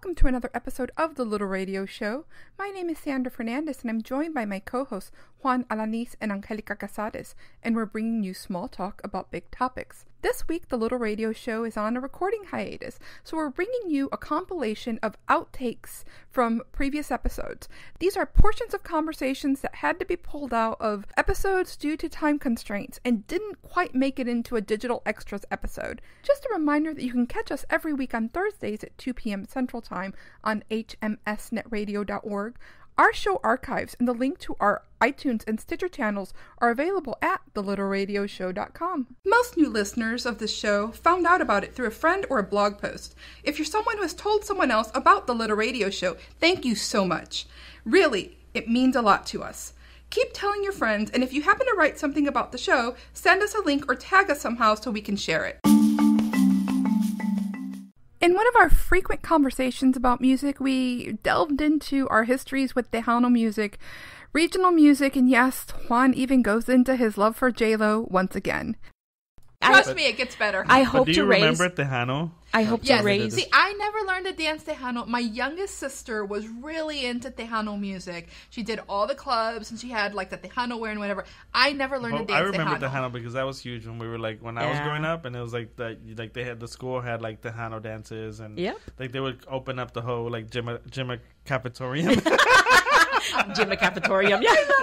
Welcome to another episode of The Little Radio Show. My name is Sandra Fernandez, and I'm joined by my co-hosts Juan, Alanis, and Anjelica Cazares, and we're bringing you small talk about big topics. This week, The Little Radio Show is on a recording hiatus, so we're bringing you a compilation of outtakes from previous episodes. These are portions of conversations that had to be pulled out of episodes due to time constraints and didn't quite make it into a digital extras episode. Just a reminder that you can catch us every week on Thursdays at 2 p.m. Central Time on hmsnetradio.org. Our show archives and the link to our iTunes and Stitcher channels are available at thelittleradioshow.com. Most new listeners of this show found out about it through a friend or a blog post. If you're someone who has told someone else about The Little Radio Show, thank you so much. Really, it means a lot to us. Keep telling your friends, and if you happen to write something about the show, send us a link or tag us somehow so we can share it. In one of our frequent conversations about music, we delved into our histories with Tejano music, regional music, and yes, Juan even goes into his love for J-Lo once again. Trust me, it gets better. I hope to raise... Do you remember Tejano? I hope to raise... See, I never learned to dance Tejano. My youngest sister was really into Tejano music. She did all the clubs, and she had, like, the Tejano wear and whatever. I never learned to dance Tejano. I remember Tejano because that was huge when we were, like, when I was growing up, and it was, like, they had, the school had, like, Tejano dances, and, like, they would open up the whole, like, gym cafetorium. Gym cafetorium,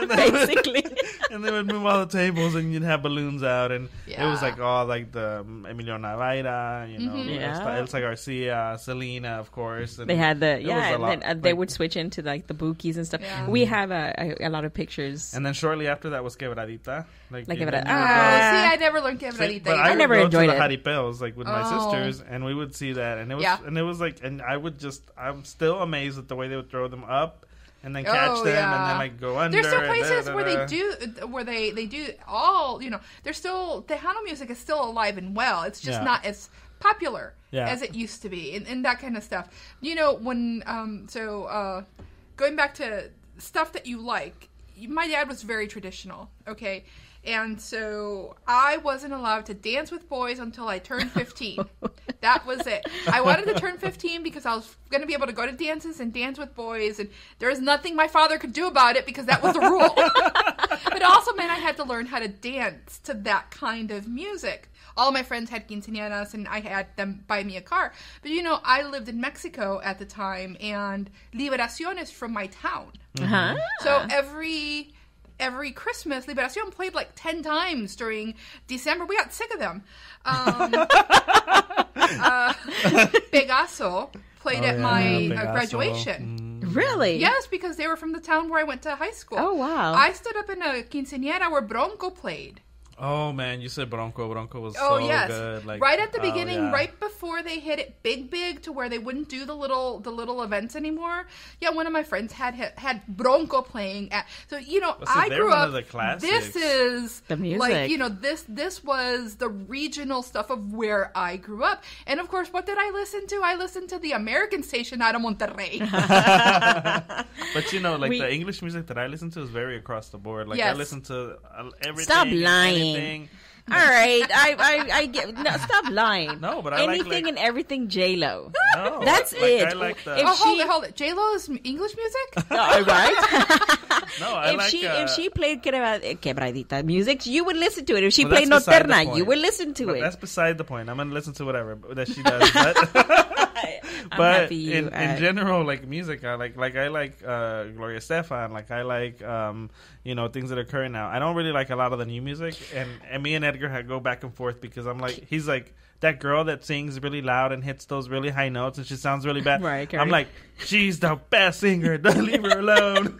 basically. And they would move all the tables, and you'd have balloons out, and it was, like, all, like, the Emilio Navaira, you know, Elsa Garcia, Selena, of course. And they had they would switch into like the bookies and stuff. Yeah. We have a lot of pictures. And then shortly after that was Quebradita. See, I never learned Quebradita. But I never enjoyed it. Jaripeos, like with my sisters, and we would see that, and it was like, and I'm still amazed at the way they would throw them up. And then catch them, and then like go under. There's still places where they do all, you know. There's still Tejano music is still alive and well. It's just not as popular as it used to be, and that kind of stuff. You know, when going back to stuff that you like, my dad was very traditional. Okay. And so I wasn't allowed to dance with boys until I turned 15. That was it. I wanted to turn 15 because I was going to be able to go to dances and dance with boys. And there was nothing my father could do about it because that was the rule. But it also meant I had to learn how to dance to that kind of music. All my friends had quinceañeras, and I had them buy me a car. But, you know, I lived in Mexico at the time, and Liberación is from my town. Uh-huh. So every Christmas, Liberación played like 10 times during December. We got sick of them. Pegaso played at my graduation. Really? Yes, because they were from the town where I went to high school. Oh, wow. I stood up in a quinceañera where Bronco played. Oh, man, you said Bronco. Bronco was so good. Like, right at the beginning, right before they hit it big to where they wouldn't do the little events anymore. Yeah, one of my friends had Bronco playing at. So, you know, I grew up. One of the classics. This is the music. Like, you know, this was the regional stuff of where I grew up. And of course, what did I listen to? I listened to the American station out of Monterrey. But you know, like the English music that I listen to is very across the board. Like I listen to everything. Stop lying. All right, I get stop lying. No, but I anything like and everything J-Lo. No, that's it. I like hold it. J-Lo is English music. Right? No, if she played quebradita music, you would listen to it. If she played Noterna, you would listen to it. That's beside the point. I'm gonna listen to whatever that she does. But in general, like music, I like Gloria Estefan. Like I like you know, things that are current now. I don't really like a lot of the new music, and me and Edgar go back and forth because I'm like, he's like that girl that sings really loud and hits those really high notes and she sounds really bad. Right, I'm like, she's the best singer. Don't leave her alone.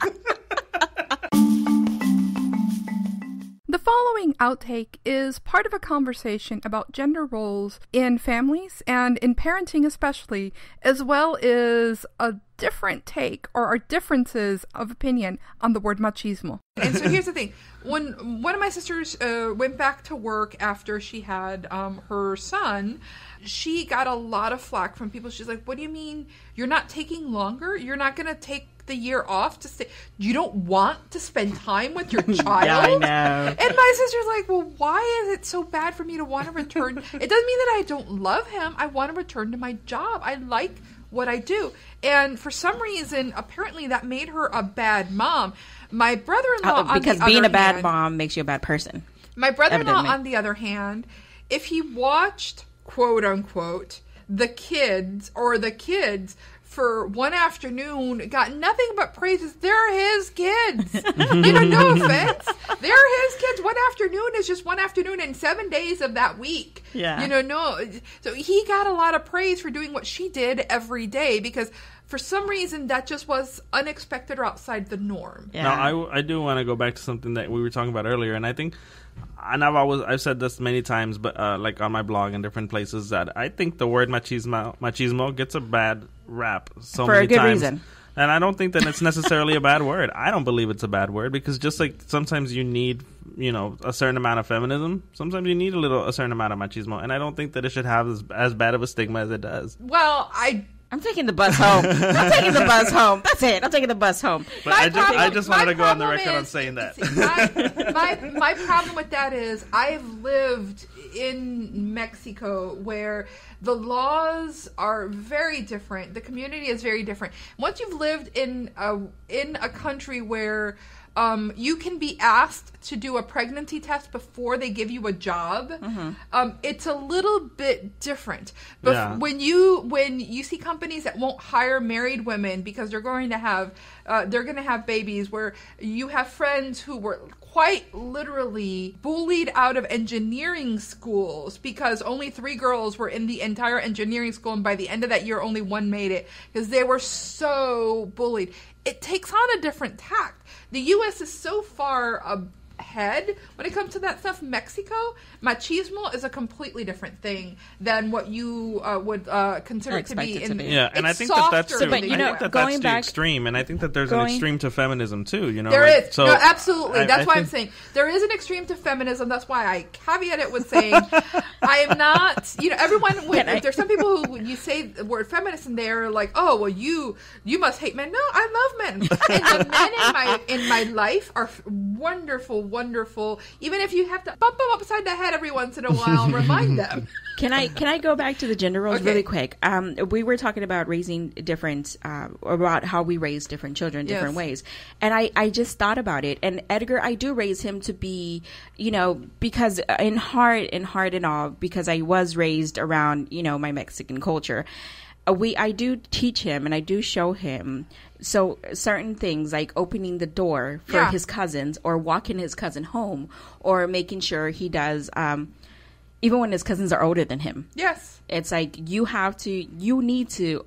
The following outtake is part of a conversation about gender roles in families and in parenting especially, as well as a different take or our differences of opinion on the word machismo. And so here's the thing. When one of my sisters went back to work after she had her son, she got a lot of flack from people. She's like, what do you mean you're not taking longer? You're not going to take the year off to stay? You don't want to spend time with your child? Yeah, I know. And my sister's like, well, why is it so bad for me to want to return? It doesn't mean that I don't love him. I want to return to my job. I like what I do. And for some reason, apparently that made her a bad mom. My brother-in-law, because being a bad mom makes you a bad person. My brother-in-law, on the other hand, if he watched, quote unquote, the kids for one afternoon, got nothing but praises. They're his kids. No offense. They're his kids. One afternoon is just one afternoon and 7 days of that week. Yeah. No. So he got a lot of praise for doing what she did every day because for some reason that just was unexpected or outside the norm. Yeah. Now, I do want to go back to something that we were talking about earlier, and I think, and I've said this many times, but like on my blog and different places, that I think the word machismo gets a bad rap so many times. For a good reason. And I don't think that it's necessarily a bad word. I don't believe it's a bad word because just like sometimes you need, a certain amount of feminism, sometimes you need a certain amount of machismo, and I don't think that it should have as bad of a stigma as it does. Well, I'm taking the bus home. I'm taking the bus home. That's it. I'm taking the bus home. But I just wanted to go on the record on saying that. My problem with that is I've lived in Mexico where the laws are very different. The community is very different. Once you've lived in a country where you can be asked to do a pregnancy test before they give you a job. It's a little bit different. But when you see companies that won't hire married women because they're going to have babies, where you have friends who were quite literally bullied out of engineering schools because only 3 girls were in the entire engineering school, and by the end of that year only 1 made it because they were so bullied. It takes on a different tact. The U.S. is so far ahead when it comes to that stuff. Mexico, machismo is a completely different thing than what you would consider it to be. And I think that's too. But that's too extreme, and I think that there's an extreme to feminism too. There is. So no, absolutely. That's why I'm saying there is an extreme to feminism. That's why I caveat it with saying I am not. Everyone. If there's some people who when you say the word feminist and they're like, oh well, you must hate men. No, I love men, and the men in my life are wonderful. Even if you have to bump them upside the head every once in a while, remind them. Can I go back to the gender roles really quick? We were talking about raising different, about how we raise different children different ways, and I just thought about it. And Edgar, I do raise him to be, because in heart and all, because I was raised around, my Mexican culture. I do teach him and I do show him certain things like opening the door for his cousins or walking his cousin home or making sure he does even when his cousins are older than him. Yes. It's like you need to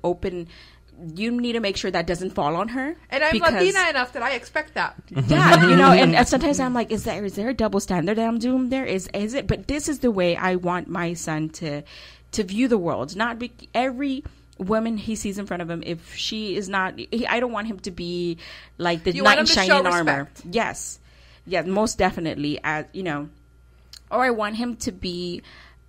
make sure that doesn't fall on her. And I'm Latina enough that I expect that. Yeah, and sometimes I'm like, is there a double standard that I'm doing there? Is it? But this is the way I want my son to view the world. Not every woman he sees in front of him, if she is not, I don't want him to be like the knight in shining armor. Yes, most definitely. Or I want him to be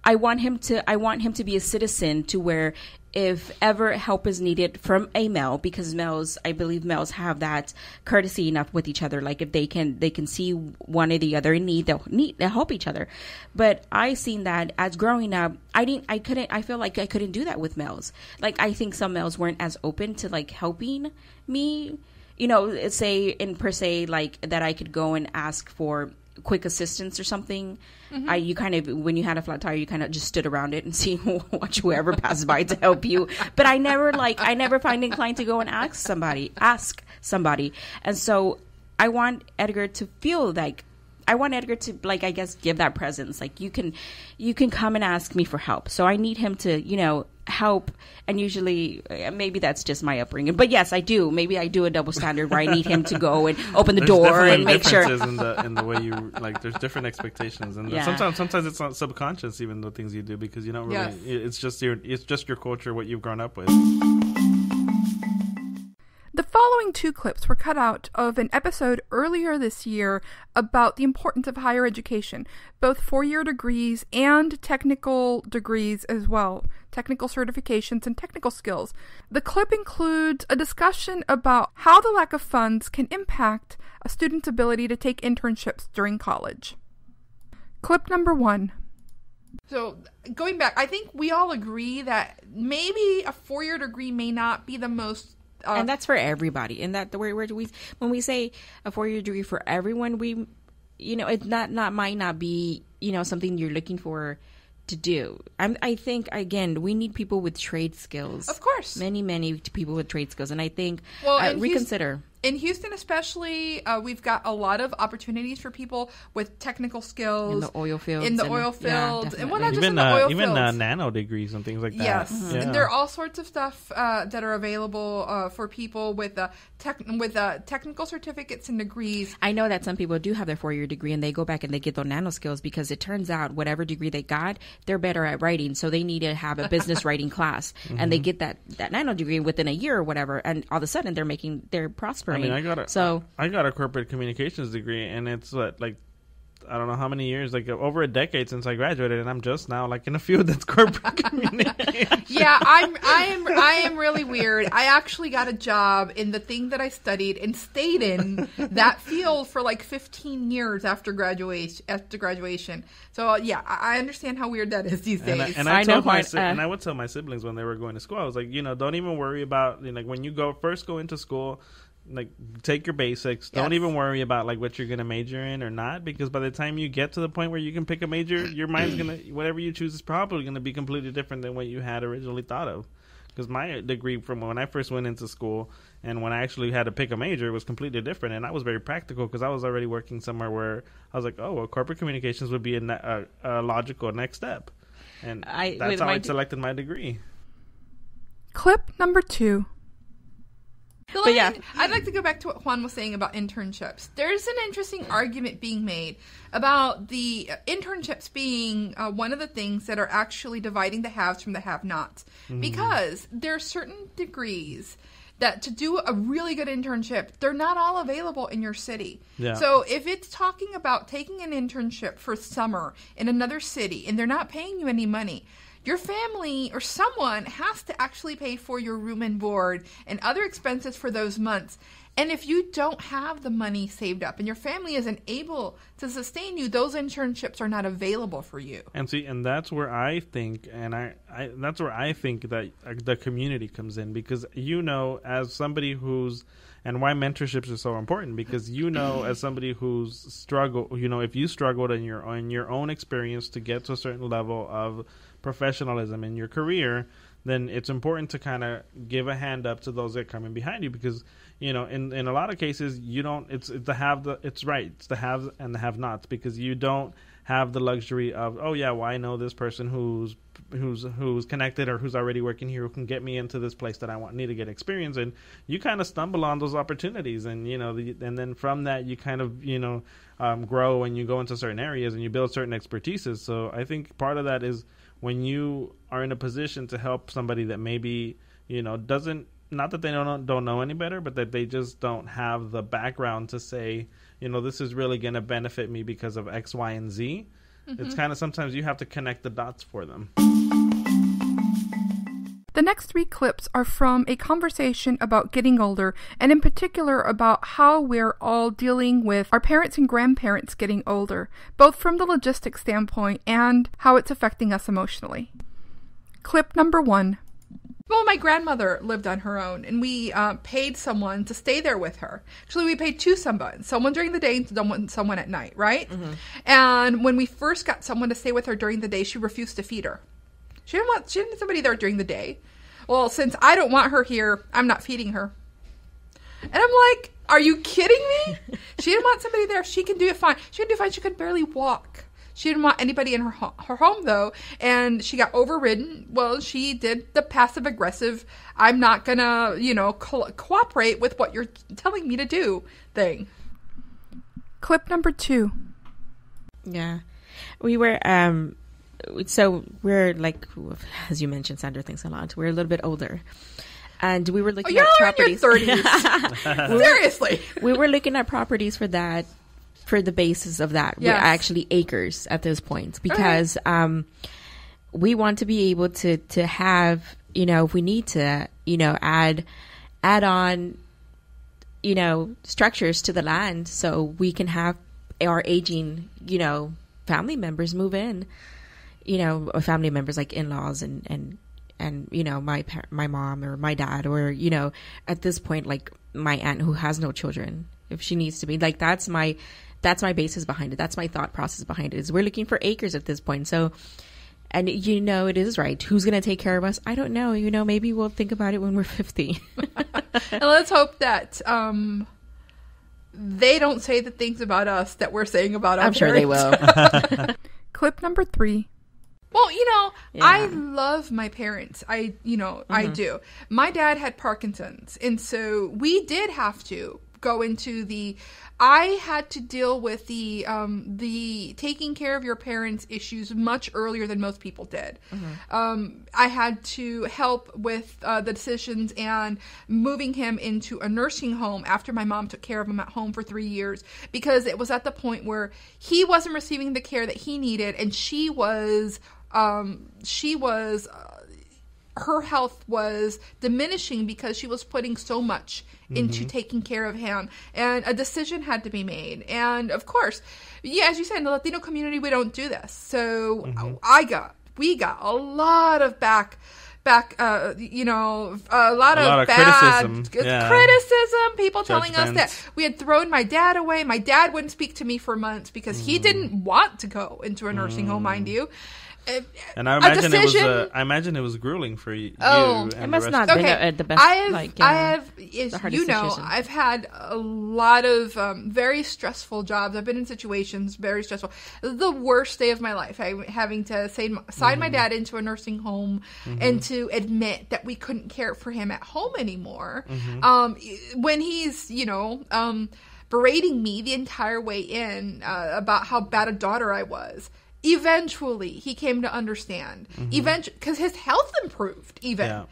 a citizen to where if ever help is needed from a male, because I believe males have that courtesy enough with each other. Like if they can see one or the other in need, they'll help each other. But I seen that as growing up, I feel like I couldn't do that with males. Like I think some males weren't as open to like helping me, say in per se, like that I could go and ask for quick assistance or something. You kind of, when you had a flat tire, you kind of just stood around it and watch whoever passed by to help you. But I never find inclined to go and ask somebody. And so I want Edgar to feel like, I guess, give that presence. Like you can come and ask me for help. So I need him to, help. And usually maybe that's just my upbringing, but yes, I do. Maybe I do a double standard where I need him to go and open the door and make sure. in the way you like, there's different expectations, and sometimes it's not subconscious, even the things you do, because you don't really. It's just your culture, what you've grown up with. The following 2 clips were cut out of an episode earlier this year about the importance of higher education, both 4-year degrees and technical degrees as well, technical certifications and technical skills. The clip includes a discussion about how the lack of funds can impact a student's ability to take internships during college. Clip number 1. So going back, I think we all agree that maybe a 4-year degree may not be the most. And that's for everybody. And that when we say a 4-year degree for everyone, it might not be, something you're looking for to do. I think, again, we need people with trade skills. Of course. Many people with trade skills. And I think reconsider. In Houston especially, we've got a lot of opportunities for people with technical skills. In the oil fields. And well, not just in the oil fields. Even nano degrees and things like that. Yes. Mm-hmm. Yeah. And there are all sorts of stuff that are available for people with technical certificates and degrees. I know that some people do have their 4-year degree and they go back and they get those nano skills because it turns out whatever degree they got, they're better at writing. So they need to have a business writing class. Mm-hmm. And they get that nano degree within a year or whatever. And all of a sudden they're prospering. I mean, I got a corporate communications degree, and it's I don't know how many years, over a decade since I graduated, and I'm just now in a field that's corporate communication. Yeah, I am really weird. I actually got a job in the thing that I studied and stayed in that field for 15 years after graduation. So yeah, I understand how weird that is these days. And I would tell my siblings when they were going to school, I was like, don't even worry about when you first go into school. Take your basics. Don't even worry about what you're gonna major in or not, because by the time you get to the point where you can pick a major, your mind's gonna whatever you choose is probably gonna be completely different than what you had originally thought of. Because my degree from when I first went into school and when I actually had to pick a major was completely different, and I was very practical because I was already working somewhere where I was like, corporate communications would be a logical next step, and that's how I selected my degree. Clip number 2. But yeah, I'd like to go back to what Juan was saying about internships. There's an interesting argument being made about the internships being one of the things that are actually dividing the haves from the have-nots. Mm-hmm. Because there are certain degrees that to do a really good internship, they're not all available in your city. Yeah. So if it's talking about taking an internship for summer in another city and they're not paying you any money, your family or someone has to actually pay for your room and board and other expenses for those months. And if you don't have the money saved up and your family isn't able to sustain you, those internships are not available for you. And that's where I think, that's where I think that the community comes in, because as somebody who's, and why mentorships are so important, because as somebody who's struggled, if you struggled in your own experience to get to a certain level of professionalism in your career, then it's important to kind of give a hand up to those that are coming behind you, because in a lot of cases it's the haves and the have-nots, because you don't have the luxury of I know this person who's connected or who's already working here who can get me into this place that I need to get experience in. You kind of stumble on those opportunities, and and then from that you kind of grow and you go into certain areas and you build certain expertises. So I think part of that is when you are in a position to help somebody that maybe doesn't, not that they don't know any better, but that they just don't have the background to say, this is really going to benefit me because of X, Y, and Z. Mm-hmm. It's kind of sometimes you have to connect the dots for them. The next 3 clips are from a conversation about getting older, and in particular about how we're all dealing with our parents and grandparents getting older, both from the logistics standpoint and how it's affecting us emotionally. Clip number 1. Well, my grandmother lived on her own, and we paid someone to stay there with her. Actually, we paid 2 someone during the day and someone at night, right? Mm-hmm. And when we first got someone to stay with her during the day, she refused to feed her. She didn't want somebody there during the day. Well, since I don't want her here, I'm not feeding her. And I'm like, are you kidding me? She didn't want somebody there. She can do it fine. She can do it fine. She could barely walk. She didn't want anybody in her home, though. And she got overridden. Well, she did the passive-aggressive, I'm not going to, cooperate with what you're telling me to do thing. Clip number 2. Yeah. We were... So we're as you mentioned, Sandra thinks a lot. We're a little bit older, and we were looking at properties. You're in your 30s. Seriously, we were looking at properties for the basis of that. Yes. We're actually acres at this point, because we want to be able to have, if we need to, add on, structures to the land, so we can have our aging, family members move in. family members like in-laws and my mom or my dad, or at this point like my aunt who has no children, if she needs to be, like that's my basis behind it. That's my thought process behind it, is we're looking for acres at this point. So, and it is right. Who's going to take care of us? I don't know. Maybe we'll think about it when we're 50. And let's hope that they don't say the things about us that we're saying about our I'm sure they will. Clip number 3. Well, Yeah. I love my parents. I do. My dad had Parkinson's, and so we did have to go into I had to deal with the taking care of your parents issues much earlier than most people did. I had to help with the decisions and moving him into a nursing home after my mom took care of him at home for 3 years, because it was at the point where he wasn't receiving the care that he needed, and her health was diminishing because she was putting so much into taking care of him, and a decision had to be made. And of course, as you said, in the Latino community, we don't do this. So we got a lot of a lot of bad criticism, people telling us that we had thrown my dad away. My dad wouldn't speak to me for months because he didn't want to go into a nursing home, mind you. And I imagine it was grueling for you. Oh, it must not have been the best. I've had a lot of very stressful jobs. I've been in situations very stressful. This is the worst day of my life. Having to sign my dad into a nursing home and to admit that we couldn't care for him at home anymore. When he's berating me the entire way in about how bad a daughter I was. Eventually, he came to understand. Eventually, because his health improved. Yeah.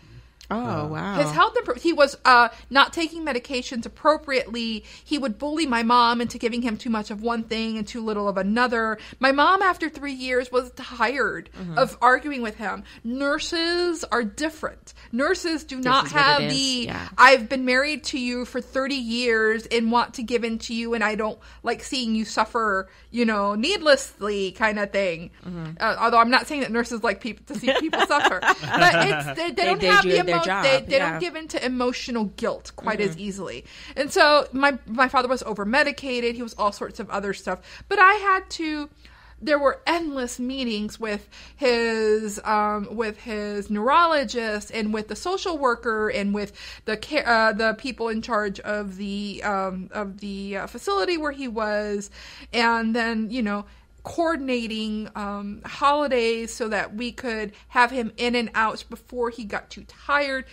Oh, wow. His health improved. He was not taking medications appropriately. He would bully my mom into giving him too much of one thing and too little of another. My mom, after 3 years, was tired of arguing with him. Nurses are different. Nurses do not have I've been married to you for 30 years and want to give in to you, and I don't like seeing you suffer, needlessly kind of thing. Although I'm not saying that nurses like to see people suffer. But they don't have the emotion. They don't give into emotional guilt quite as easily. And so my father was over medicated. He was all sorts of other stuff. But there were endless meetings with his neurologist and with the social worker and with the people in charge of the facility where he was, and then coordinating holidays so that we could have him in and out before he got too tired.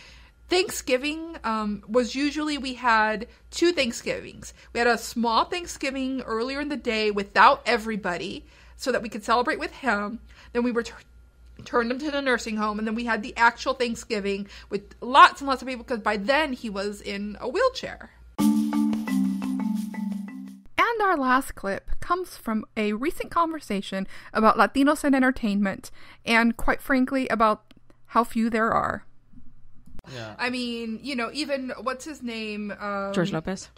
Thanksgiving was usually, we had 2 Thanksgivings. We had a small Thanksgiving earlier in the day without everybody so that we could celebrate with him. Then we returned him to the nursing home, and then we had the actual Thanksgiving with lots and lots of people, because by then he was in a wheelchair. And our last clip comes from a recent conversation about Latinos in entertainment, and quite frankly, about how few there are. Yeah. I mean, even, what's his name? George Lopez.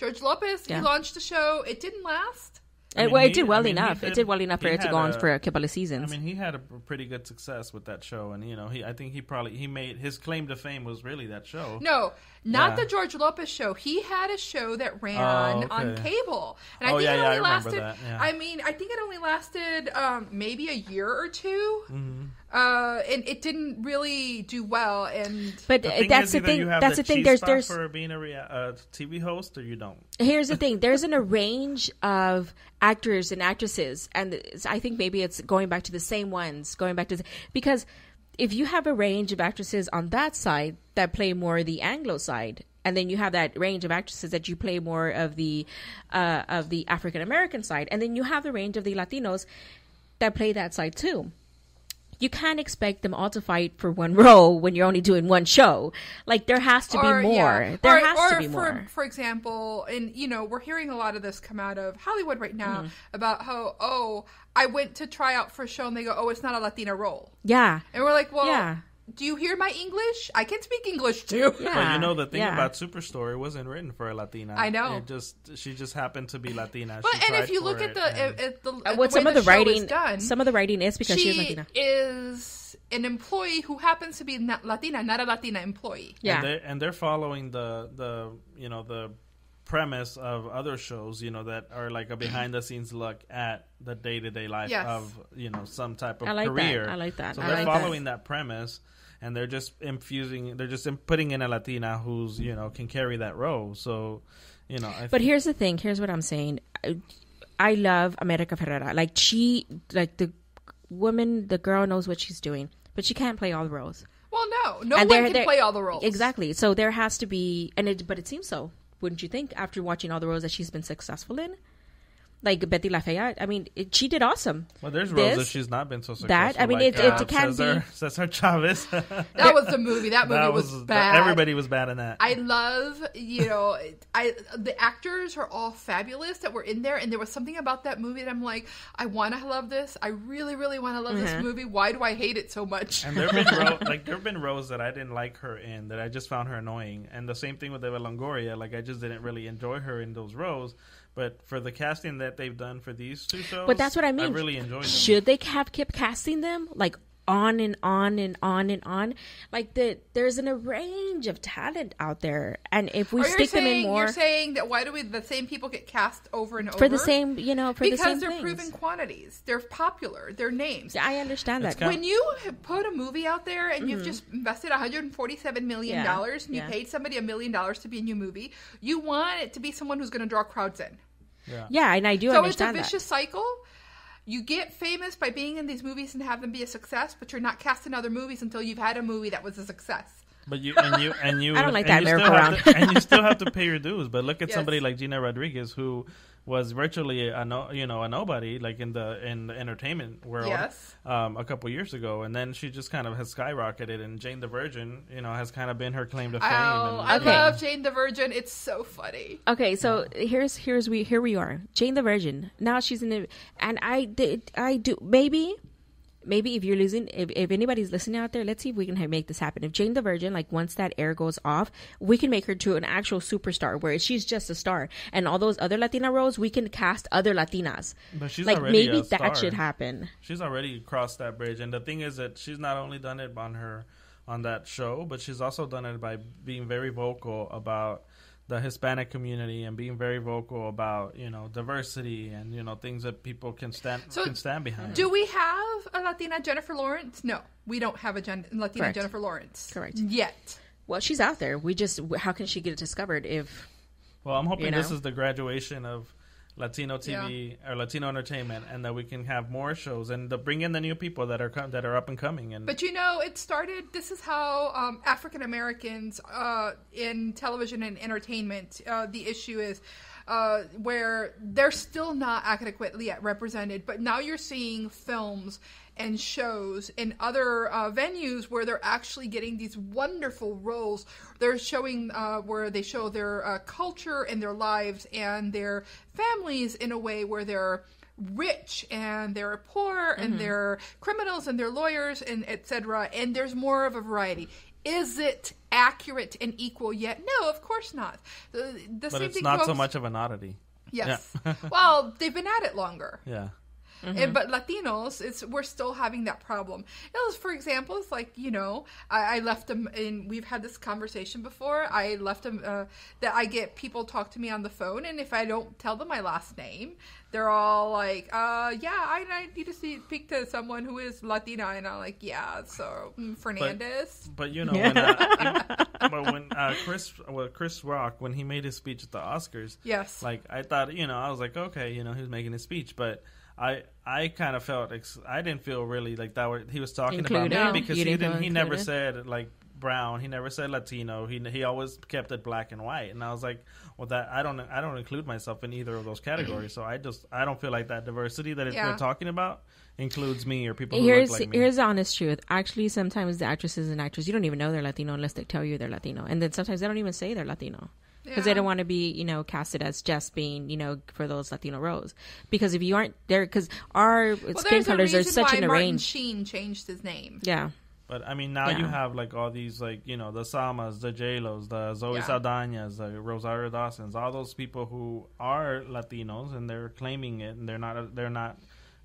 Yeah. He launched a show. It didn't last. It did well enough. It did well enough for it to go on for a couple of seasons. I mean, he had a pretty good success with that show, and I think he made his claim to fame was really that show. No, not the George Lopez show. He had a show that ran on cable, and I think it only lasted. That. Yeah. I mean, I think it only lasted maybe a year or two. And it didn't really do well. But that's the thing. That's the thing. There's for being a TV host, or you don't. Here's the thing. There's a range of actors and actresses, and I think maybe it's going back to the same ones. Because if you have a range of actresses on that side that play more the Anglo side, and then you have that range of actresses that you play more of the African American side, and then you have the range of the Latinos that play that side too. You can't expect them all to fight for one role when you're only doing one show. Like, there has to be more. Yeah. There has to be more. For example, and we're hearing a lot of this come out of Hollywood right now about how, I went to try out for a show and they go, it's not a Latina role. Yeah. And we're like, well, do you hear my English? I can speak English too. Yeah. But the thing about Superstore, it wasn't written for a Latina. I know. She just happened to be Latina. But and if you look at some of the writing is because she's Latina. She is an employee who happens to be not Latina, not a Latina employee. Yeah, and they're following the premise of other shows, that are like a behind the scenes look at the day-to-day life of some type of career. I like that. So they're following that premise, and they're just putting in a Latina who's can carry that role. So but here's the thing. Here's what I'm saying. I love America Ferrera. The woman, the girl knows what she's doing, but she can't play all the roles. Well, no one can play all the roles. Exactly. So there has to be, but it seems so. Wouldn't you think, after watching all the roles that she's been successful in? Like Betty La Fea, I mean, she did awesome. Well, there's roles that she's not been so successful. It can be. Cesar Chavez. That was the movie. That movie was bad. Everybody was bad in that. I love, the actors are all fabulous that were in there, and there was something about that movie that I'm like, I want to love this. I really, really want to love this movie. Why do I hate it so much? And there have been roles that I didn't like her in, that I just found her annoying. And the same thing with Eva Longoria. Like, I just didn't really enjoy her in those roles. But for the casting that they've done for these two shows, but that's what I mean. I really enjoyed them. Should they have kept casting them like on and on and on and on? Like there's a range of talent out there, and if we stick them in more, you're saying that why do the same people get cast over and over for the same, the same because they're things. Proven quantities. They're popular. They're names. Yeah, I understand that. When you put a movie out there and you've just invested $147 million and you paid somebody $1 million to be in your movie, you want it to be someone who's going to draw crowds in. Yeah, and I do understand that. So it's a vicious cycle. You get famous by being in these movies and have them be a success, but you're not cast in other movies until you've had a movie that was a success. But you I don't like that merry-go-round. And you still have to pay your dues. But look at somebody like Gina Rodriguez, who was virtually a nobody, like in the entertainment world, a couple years ago, and then she just kind of has skyrocketed. And Jane the Virgin, has kind of been her claim to fame. I love Jane the Virgin. It's so funny. Okay, so here we are, Jane the Virgin. Now she's in the, and I do maybe if you're if anybody's listening out there, let's see if we can make this happen. If Jane the Virgin, like once that air goes off, we can make her to an actual superstar where she's just a star. And all those other Latina roles, we can cast other Latinas. But she's like already maybe a star. That should happen. She's already crossed that bridge. And the thing is that she's not only done it on that show, but she's also done it by being very vocal about the Hispanic community and being very vocal about diversity and things that people can stand behind. Do we have a Latina Jennifer Lawrence? No, we don't have a Latina Correct. Jennifer Lawrence. Correct. Yet. Well, she's out there. How can she get discovered if? Well, I'm hoping this is the graduation of Latino TV or Latino entertainment, and that we can have more shows and bring in the new people that are up and coming. But it started. This is how African Americans in television and entertainment. The issue is where they're still not adequately represented. But now you're seeing films and shows in other venues where they're actually getting these wonderful roles. They're showing where they show their culture and their lives and their families in a way where they're rich and they're poor and they're criminals and they're lawyers and etc. And there's more of a variety. Is it accurate and equal yet? No, of course not. But it's not so much of an oddity. Yes. Yeah. Well, they've been at it longer. Yeah. But Latinos, we're still having that problem. For example, it's like, I left them, and we've had this conversation before. I left them, that I get people talk to me on the phone, and if I don't tell them my last name, they're all like, I need to speak to someone who is Latina. And I'm like, so Fernandez. But when Chris Rock, when he made his speech at the Oscars, like I thought, I was like, okay, he was making his speech, but I kind of felt I didn't feel really like that he was talking about me, because he never said like brown, he never said Latino, he always kept it black and white, and I was like, well, that I don't include myself in either of those categories, so I don't feel like that diversity that they're talking about includes me or people who look like me. Here's the honest truth. Actually, sometimes the actresses and actors, you don't even know they're Latino unless they tell you they're Latino, and then sometimes they don't even say they're Latino. Because they don't want to be, casted as just being, for those Latino roles. Because if you aren't there, because our skin colors are such in a range. Sheen changed his name. Yeah. But I mean, now you have like all these, like, you know, the Salmas, the J-Los, the Zoe Saldañas, the Rosario Dawsons, all those people who are Latinos and they're claiming it, and they're not,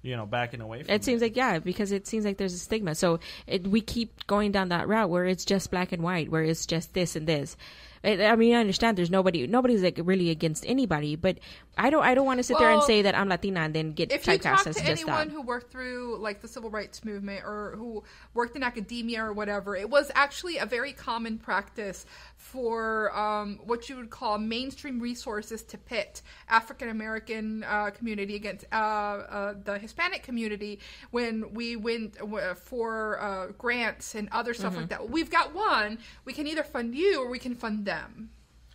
you know, backing away from it. It seems like, because it seems like there's a stigma. So we keep going down that route where it's just black and white, where it's just this and this. I mean, I understand there's nobody's like really against anybody, but I don't want to sit there and say that I'm Latina and then get typecast as just that. If you talk to anyone who worked through like the civil rights movement or who worked in academia or whatever, it was actually a very common practice for what you would call mainstream resources to pit African American community against the Hispanic community when we went for grants and other stuff like that. We've got one. We can either fund you or we can fund them.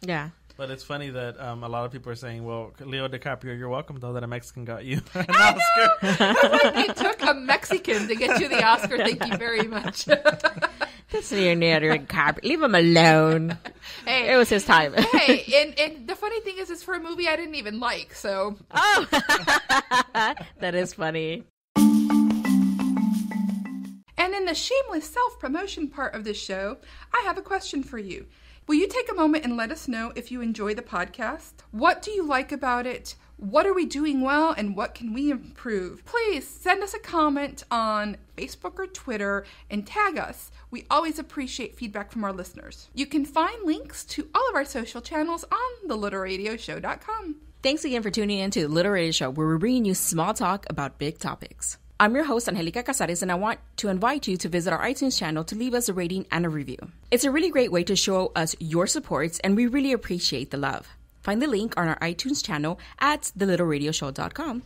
Yeah. But it's funny that a lot of people are saying, well, Leo DiCaprio, you're welcome, though, that a Mexican got you an Oscar. It's like it took a Mexican to get you the Oscar. Thank you very much. That's Leonardo DiCaprio. Leave him alone. Hey, it was his time. Hey, and the funny thing is, it's for a movie I didn't even like, so. Oh, that is funny. And in the shameless self-promotion part of this show, I have a question for you. Will you take a moment and let us know if you enjoy the podcast? What do you like about it? What are we doing well, and what can we improve? Please send us a comment on Facebook or Twitter and tag us. We always appreciate feedback from our listeners. You can find links to all of our social channels on thelittlradioshow.com. Thanks again for tuning in to The Little Radio Show, where we're bringing you small talk about big topics. I'm your host, Anjelica Cazares, and I want to invite you to visit our iTunes channel to leave us a rating and a review. It's a really great way to show us your supports, and we really appreciate the love. Find the link on our iTunes channel at thelittleradioshow.com.